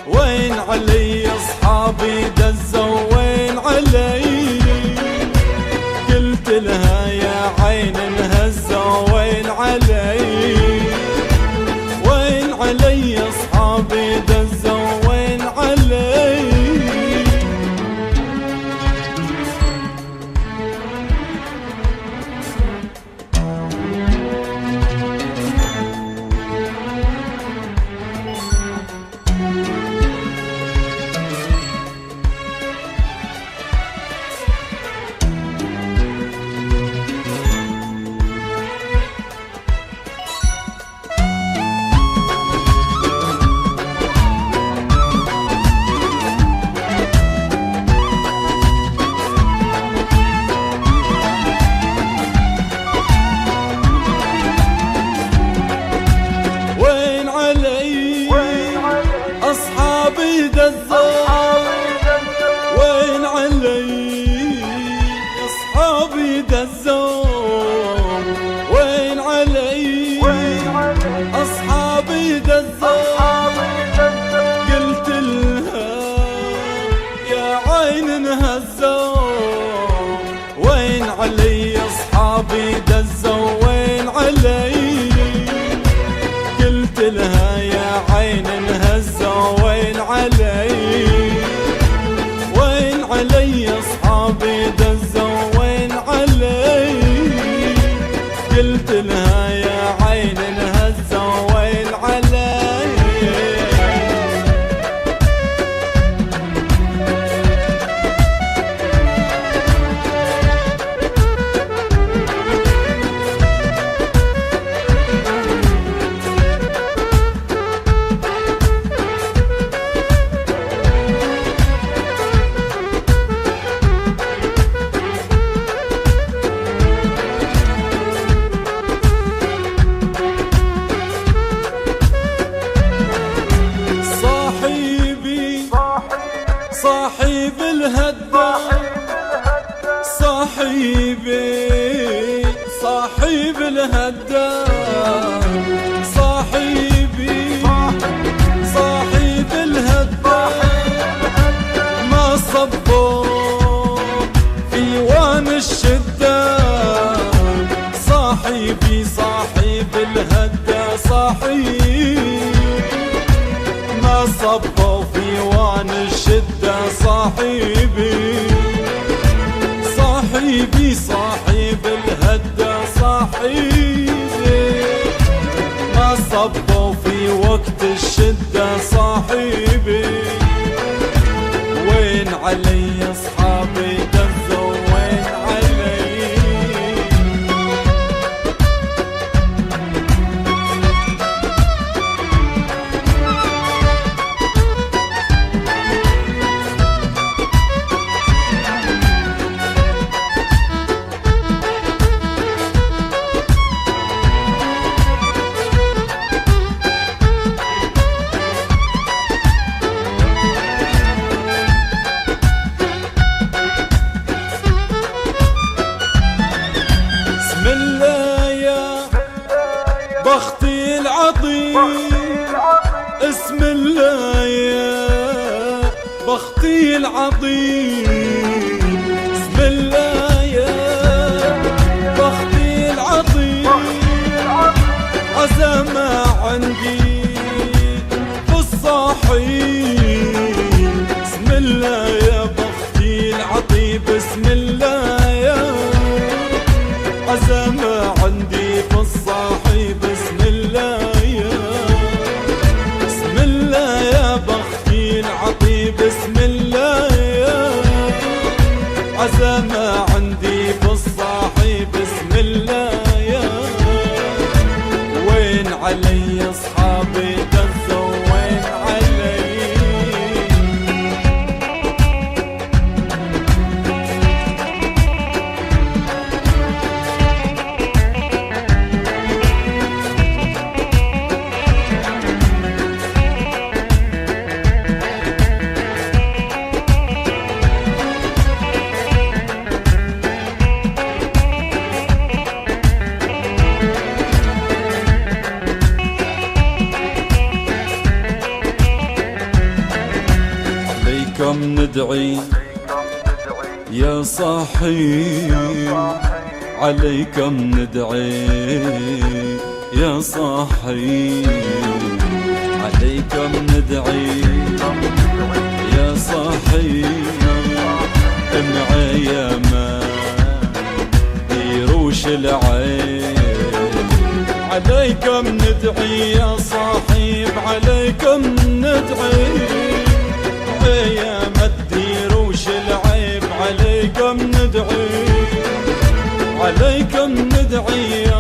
وين علي اصحابي دزوا وين علي، قلت لها يا عين انهزوا وين علي، وين علي اصحابي دزوا وين علي. أصحابي دزوا وين علي، أصحابي دزوا وين علي، أصحابي دزوا، قلت لها يا عين انهزوا وين علي، أصحابي دزوا وين علي، قلت لها يا عين انهزوا وين علي، وين علي اصحابي دزوا وين علي، قلت لها يا عين انهزوا وين علي. صاحب الهدى صاحبي، صاحب الهدى صاحبي، صاحب الهدى، ما صبوا في وان الشدة، صاحبي صاحب الهدى صاحبي، ما صبوا في وان الشدة، صاحبي صاحبي صاحب الهدى صاحبي، ما صبوا في وقت الشدة، صاحبي وين علي اصحابي دزوا وين علي. بختي العظيم اسم الله يا بختي العظيم، اسم الله يا بختي العظيم، عزمة عندي بالصحيح، اسم الله يا بختي العظيم، اسم الله يا عزمة عندي بالصحيح، بسم الله يا بسم الله يا بختي العطيب، بسم الله يا عزمة عندي بالصحيح، بسم الله يا وين علي اصحابي دزوا وين علي. عليكم ندعي يا صاحي، عليكم ندعي يا صاحي، عليكم ندعي يا صاحي، معايا ما يروش العين. عليكم ندعي يا صاحب، عليكم ندعي يا ما تديروش العيب، عليكم ندعي، عليكم ندعي